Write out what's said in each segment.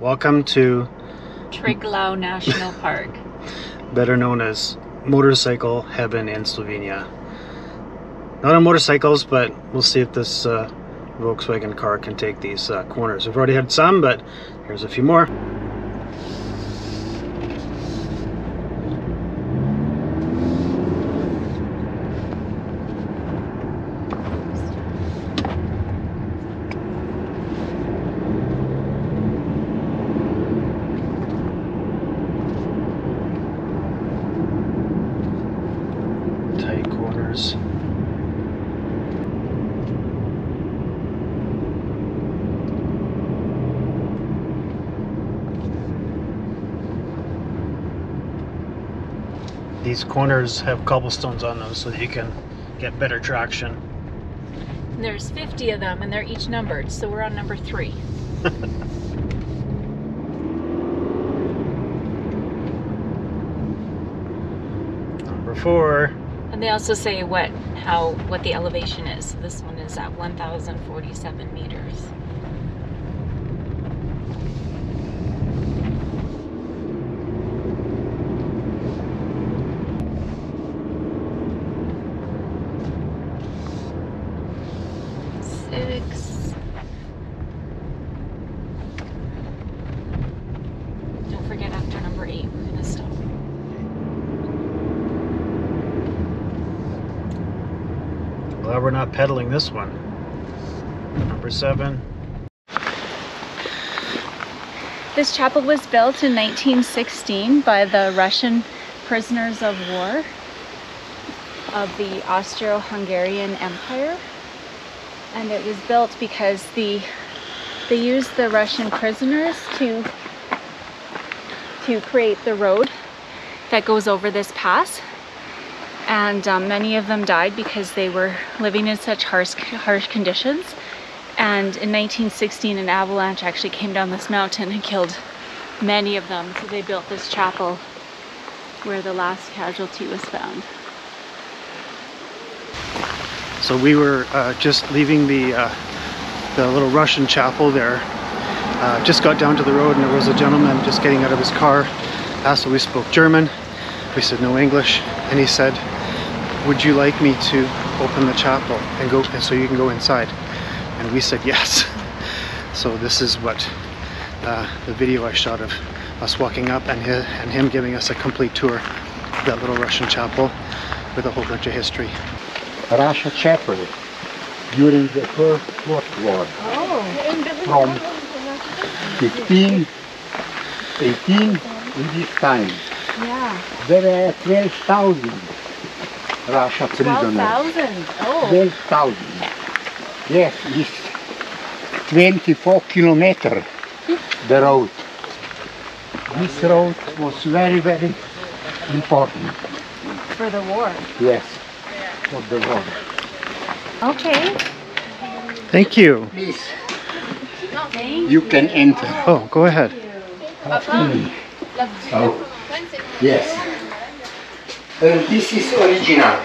Welcome to Triglav National Park. better known as motorcycle heaven in Slovenia. Not on motorcycles, but we'll see if this Volkswagen car can take these corners. We've already had some, but here's a few more. Tight corners. These corners have cobblestones on them so that you can get better traction. And there's 50 of them and they're each numbered, so we're on number 3. Number 4. And they also say what the elevation is. So this one is at 1,047 meters. Don't forget, after number 8, we're going to stop. Glad we're not pedaling this one. Number 7. This chapel was built in 1916 by the Russian prisoners of war of the Austro-Hungarian Empire. And it was built because they used the Russian prisoners to create the road that goes over this pass. And many of them died because they were living in such harsh conditions. And in 1916, an avalanche actually came down this mountain and killed many of them. So they built this chapel where the last casualty was found. So we were just leaving the little Russian chapel there. Just got down to the road and there was a gentleman just getting out of his car. Asked if we spoke German. We said no English, and he said, "Would you like me to open the chapel and go so you can go inside?" And we said yes. So this is what the video I shot of us walking up and him giving us a complete tour of that little Russian chapel with a whole bunch of history. Russia chapel during the First World War. From 1518 in this time. Yeah. There were 12,000 Russia prisoners. 12,000. Oh. 12,000. Yes, it's 24 kilometers the road. This road was very, very important. For the war. Yes, for the war. Okay. Thank you. Please, you can enter. Oh, go ahead. After me. Oh, yes. And this is original.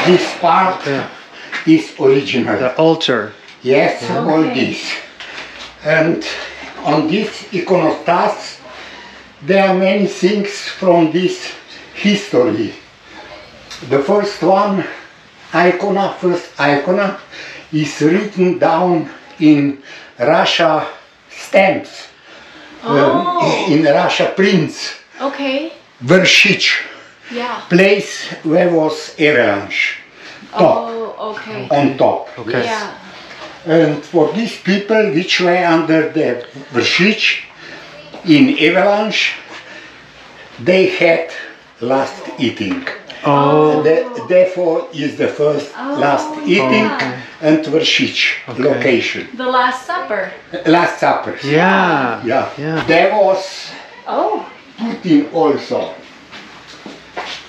This part is original. The altar. Yes, all this. And on this iconostase, there are many things from this history. The first first icona is written down in Russia stamps. In Russia prints. Okay. Vershich. Yeah. Place where was avalanche. Top. Oh, okay. On top. Okay. Yeah. And for these people which were under the Vershich in avalanche, they had last eating. Oh. Therefore is the first last eating and Vershich location. The Last Supper. Last supper. Yeah. Yeah. Yeah. There was Putin also.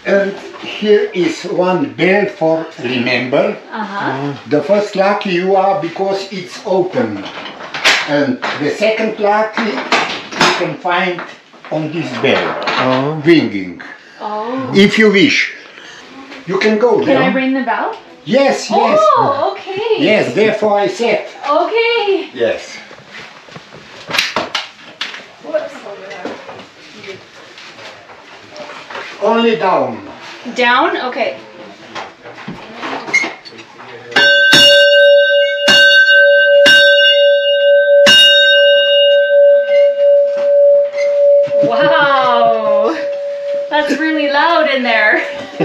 And here is one bell for remember. The first lucky you are because it's open. And the second lucky you can find on this bell, ringing. If you wish. You can go there. Can I ring the bell? Yes, yes. Oh, okay. Yes, therefore I said. Okay. Yes. Only down. Down? Okay. Wow! That's really loud in there.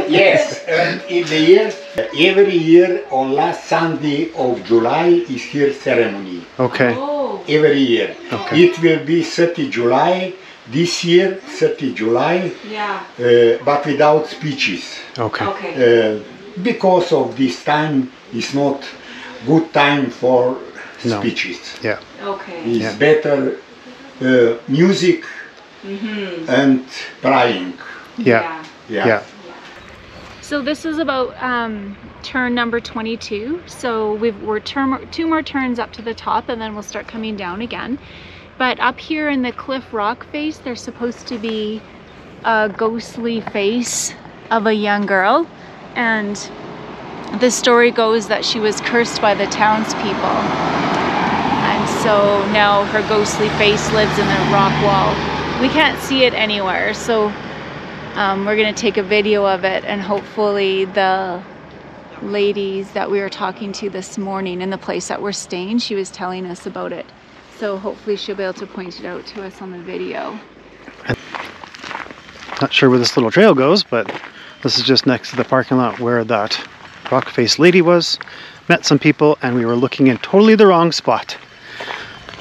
Yes, and in the year, every year on last Sunday of July is here ceremony. Okay. Oh. Every year. Okay. It will be 30 July. This year, 30 July, Yeah. but without speeches. Okay. Okay. Because of this time is not good time for No. speeches. Yeah. Okay. It's Yeah. better music and praying. Yeah. Yeah. So this is about turn number 22. So we're two more turns up to the top, and then we'll start coming down again. But up here in the cliff rock face, there's supposed to be a ghostly face of a young girl, and the story goes that she was cursed by the townspeople, and so now her ghostly face lives in the rock wall. We can't see it anywhere, so we're gonna take a video of it, and hopefully the ladies that we were talking to this morning in the place that we're staying, she was telling us about it. So hopefully she'll be able to point it out to us on the video. Not sure where this little trail goes, but this is just next to the parking lot where that rock face lady was. Met some people, and we were looking in totally the wrong spot.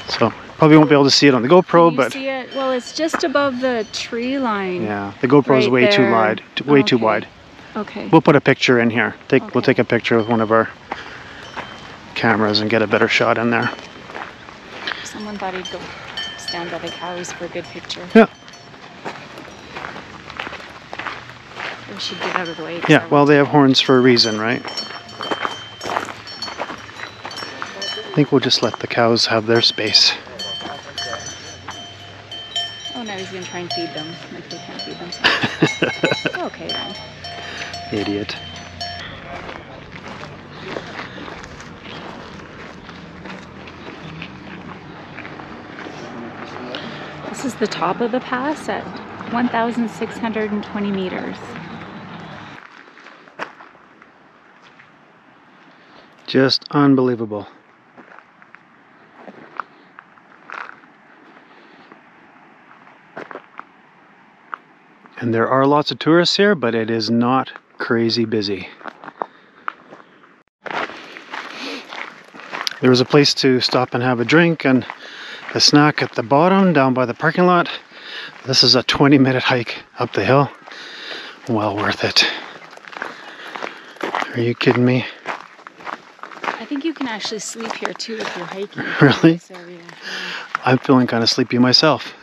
So probably won't be able to see it on the GoPro, Can you but see it? Well, it's just above the tree line. yeah, the GoPro is Right way too there. wide. Way too Okay. wide. Okay. We'll put a picture in here. We'll Okay. take a picture with one of our cameras and get a better shot in there. Someone thought he'd go stand by the cows for a good picture. Yeah. We should get out of the way. Yeah, well, they have horns for a reason, right? I think we'll just let the cows have their space. Oh, now he's gonna try and feed them. Like they can't feed themselves. Okay then. Idiot. This is the top of the pass at 1,620 meters. Just unbelievable. And there are lots of tourists here, but it is not crazy busy. There was a place to stop and have a drink and a snack at the bottom down by the parking lot. This is a 20-minute hike up the hill. Well worth it. Are you kidding me? I think you can actually sleep here too if you're hiking. Really? In this area. I'm feeling kind of sleepy myself.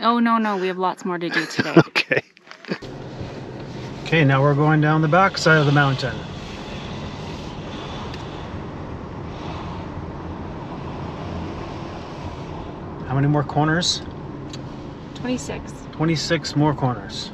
Oh no, we have lots more to do today. Okay. Okay, now we're going down the back side of the mountain. How many more corners? 26. 26 more corners.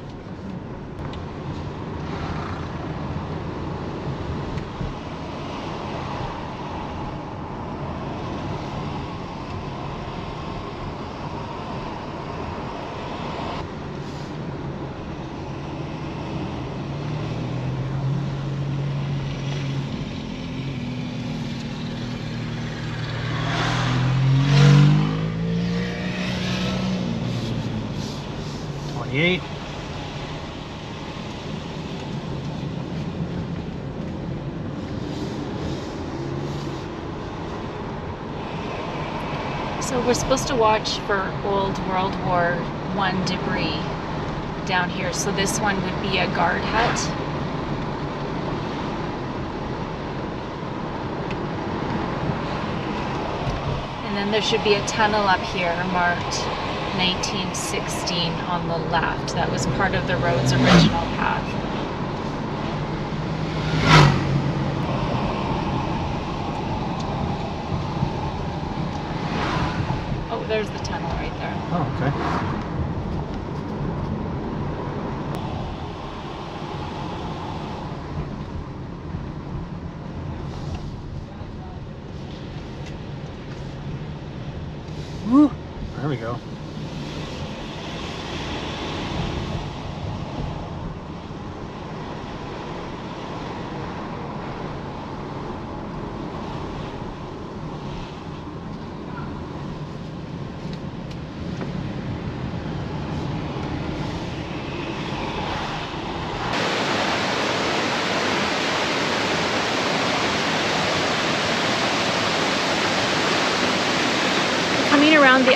So we're supposed to watch for old World War I debris down here. So this one would be a guard hut. And then there should be a tunnel up here marked 1916 on the left. That was part of the road's original path. Oh, there's the tunnel right there. Oh, okay. Woo! There we go.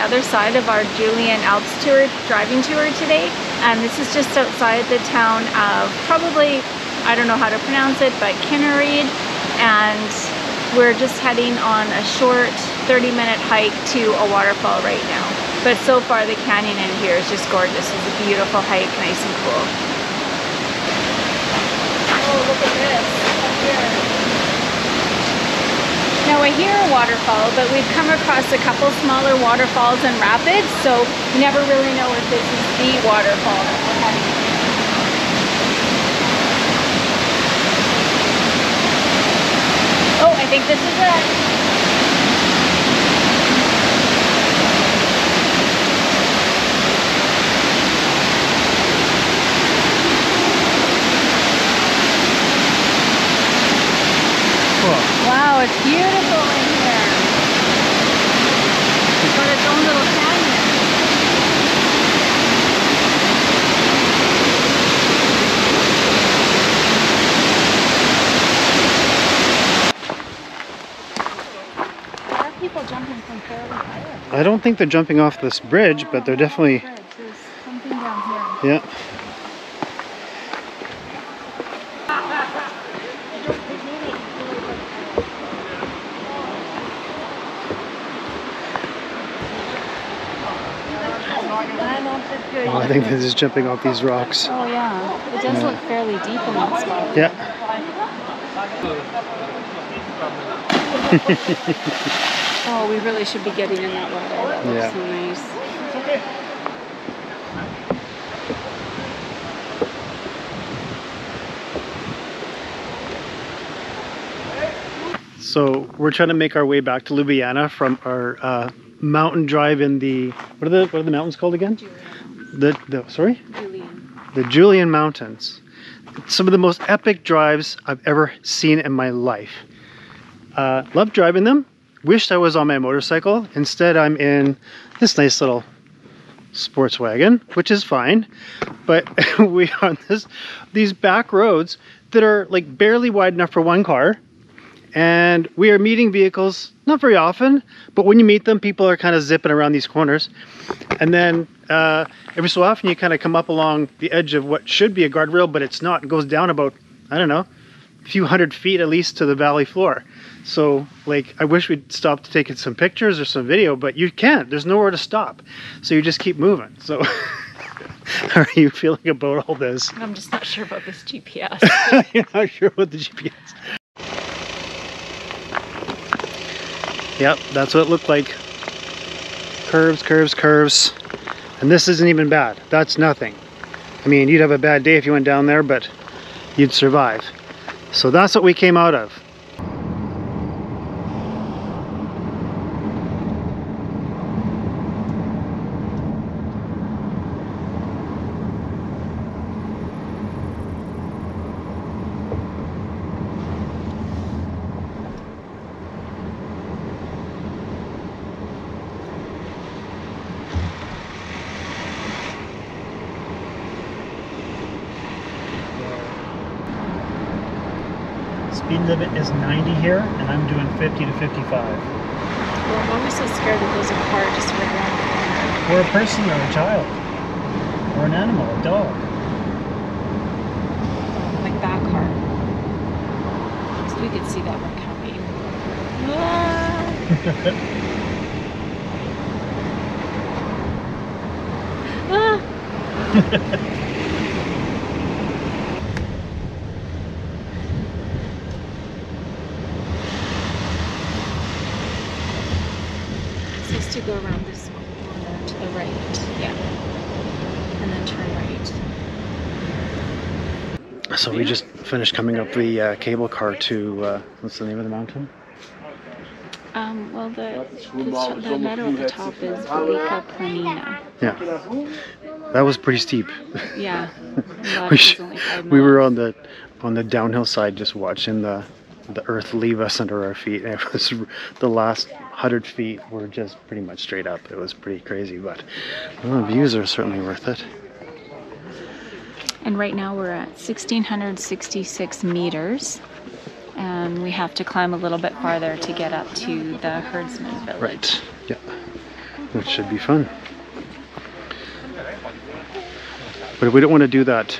other side of our Julian Alps tour, driving tour today, and this is just outside the town of probably, I don't know how to pronounce it, but Kinnareed, and we're just heading on a short 30-minute hike to a waterfall right now. But so far the canyon in here is just gorgeous. It's a beautiful hike, nice and cool. Oh, look at this up here. Now I hear a waterfall, but we've come across a couple smaller waterfalls and rapids, so you never really know if this is the waterfall that we're heading to. Oh, I think this is it. Wow, it's beautiful in here. It's got its own little canyon. There are people jumping from fairly high up. I don't think they're jumping off this bridge, but they're definitely... There's something down here. Yeah. Oh, I think they're just jumping off these rocks. Oh yeah, it does look fairly deep in that spot. Yeah. Oh, we really should be getting in that water. That looks so nice. So we're trying to make our way back to Ljubljana from our mountain drive in the what are the mountains called again? Sorry? Julian. The Julian Mountains. Some of the most epic drives I've ever seen in my life. Love driving them. Wished I was on my motorcycle. Instead, I'm in this nice little sports wagon, which is fine. But we are on these back roads that are like barely wide enough for one car. And we are meeting vehicles, not very often, but when you meet them, people are kind of zipping around these corners. And then every so often you kind of come up along the edge of what should be a guardrail, but it's not. It goes down about, I don't know, a few hundred feet at least to the valley floor. So like, I wish we'd stopped to take some pictures or some video, but you can't. There's nowhere to stop. So you just keep moving. So how are you feeling about all this? I'm just not sure about this GPS. You're not sure about the GPS. Yep, that's what it looked like. Curves, curves, curves. And this isn't even bad. That's nothing. I mean, you'd have a bad day if you went down there, but you'd survive. So that's what we came out of. Speed limit is 90 here, and I'm doing 50 to 55. Well, I'm always so scared that there's a car just right around the corner. Or a person, or a child, or an animal, a dog. Like that car. So we could see that one coming. Ah! To go around this corner to the right, yeah, and then turn right. So we just finished coming up the cable car to, what's the name of the mountain? Well, the meadow at the top is Velika Planina. Yeah, that was pretty steep. Yeah, we were on the downhill side just watching the earth leave us under our feet. And it was the last 100 feet were just pretty much straight up. It was pretty crazy, but well, the views are certainly worth it. And right now we're at 1,666 meters, and we have to climb a little bit farther to get up to the Herdsman village. Right. Yeah. which should be fun. But if we don't want to do that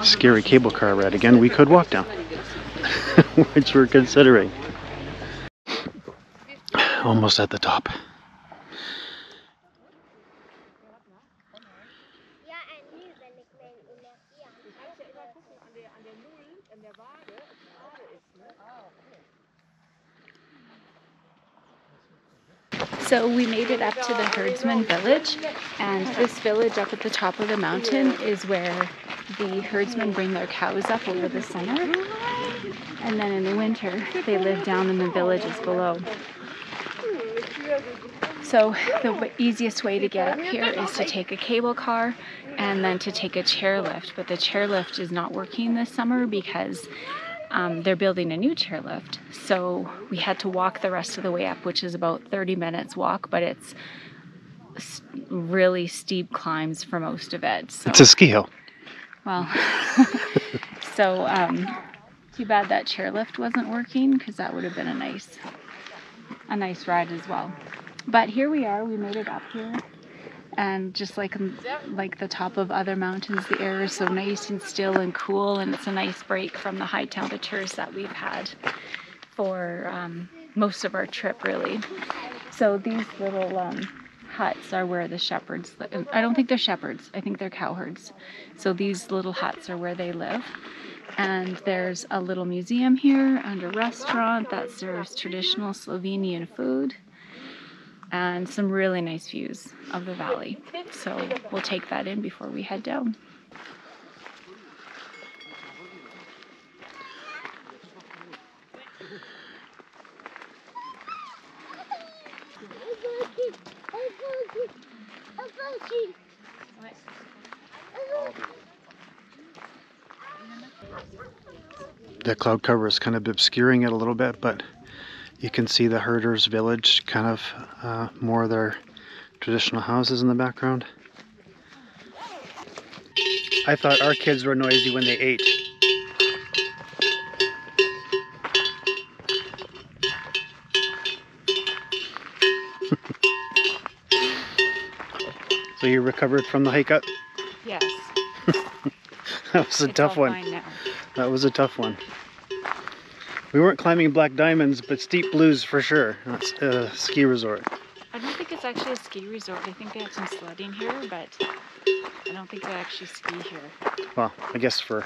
scary cable car ride again, we could walk down, which we're considering. Almost at the top. So we made it up to the Herdsman village, and this village up at the top of the mountain is where the herdsmen bring their cows up over the summer, and then in the winter they live down in the villages below. So the easiest way to get up here is to take a cable car and then to take a chairlift, but the chairlift is not working this summer because they're building a new chairlift. So we had to walk the rest of the way up, which is about 30 minutes walk, but it's really steep climbs for most of it. So, it's a ski hill. Well, so too bad that chairlift wasn't working, because that would have been a nice ride as well. But here we are, we made it up here. And just like the top of other mountains, the air is so nice and still and cool, and it's a nice break from the high temperatures that we've had for most of our trip, really. So these little huts are where the shepherds live. I don't think they're shepherds, I think they're cowherds. So these little huts are where they live. And there's a little museum here and a restaurant that serves traditional Slovenian food, and some really nice views of the valley. So we'll take that in before we head down. The cloud cover is kind of obscuring it a little bit, but you can see the herders' village, kind of more of their traditional houses in the background. I thought our kids were noisy when they ate. So you recovered from the hike up? Yes. That was a tough one. That was a tough one. We weren't climbing Black Diamonds, but Steep Blues for sure. That's a ski resort. I don't think it's actually a ski resort. I think they have some sledding here, but I don't think they actually ski here. Well, I guess for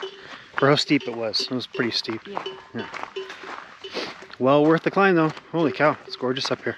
how steep it was pretty steep. Yeah. Well worth the climb though. Holy cow, it's gorgeous up here.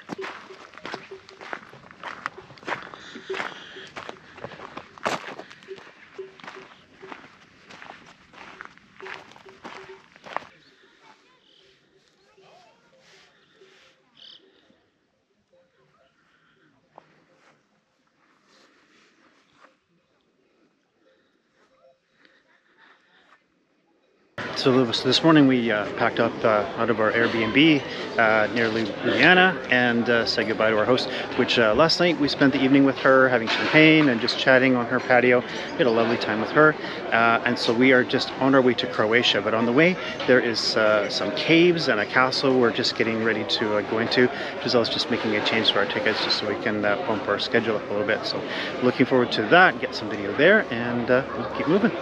So this morning we packed up out of our Airbnb near Ljubljana and said goodbye to our host, which last night we spent the evening with her having champagne and just chatting on her patio. We had a lovely time with her, and so we are just on our way to Croatia, but on the way there is some caves and a castle we're just getting ready to go into. Giselle's just making a change to our tickets just so we can bump our schedule up a little bit. So looking forward to that, get some video there, and we'll keep moving.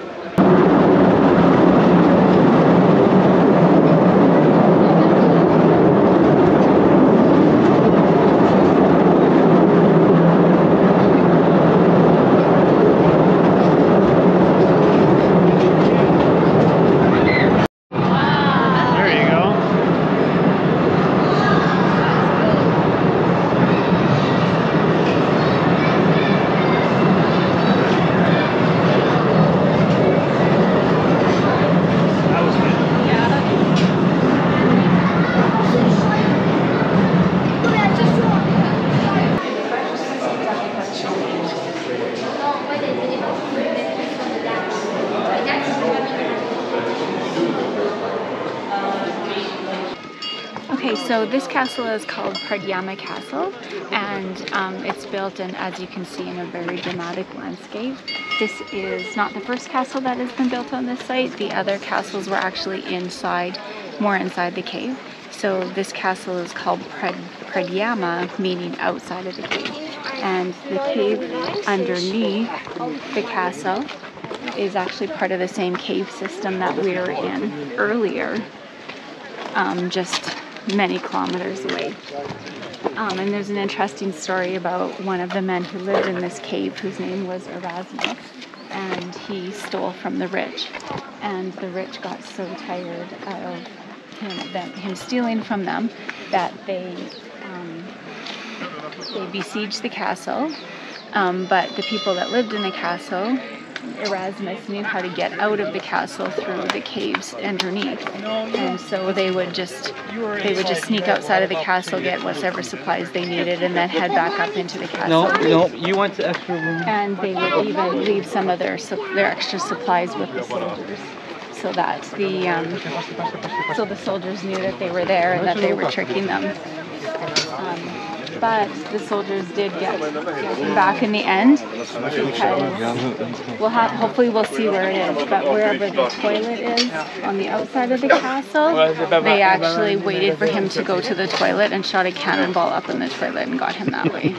So this castle is called Postojna Castle, and it's built in, as you can see, in a very dramatic landscape. This is not the first castle that has been built on this site. The other castles were actually inside, more inside the cave. So this castle is called Postojna, meaning outside of the cave. And the cave underneath the castle is actually part of the same cave system that we were in earlier, just many kilometers away. And there's an interesting story about one of the men who lived in this cave, whose name was Erasmus, and he stole from the rich. And the rich got so tired of him stealing from them that they besieged the castle. But the people that lived in the castle, Erasmus knew how to get out of the castle through the caves underneath, and so they would just sneak outside of the castle, get whatever supplies they needed, and then head back up into the castle. No, you want the extra room. And they would even leave some of their extra supplies with the soldiers, so that the soldiers knew that they were there and that they were tricking them. But the soldiers did get him back in the end, because hopefully we'll see where it is, but wherever the toilet is on the outside of the castle, they actually waited for him to go to the toilet and shot a cannonball up in the toilet and got him that way.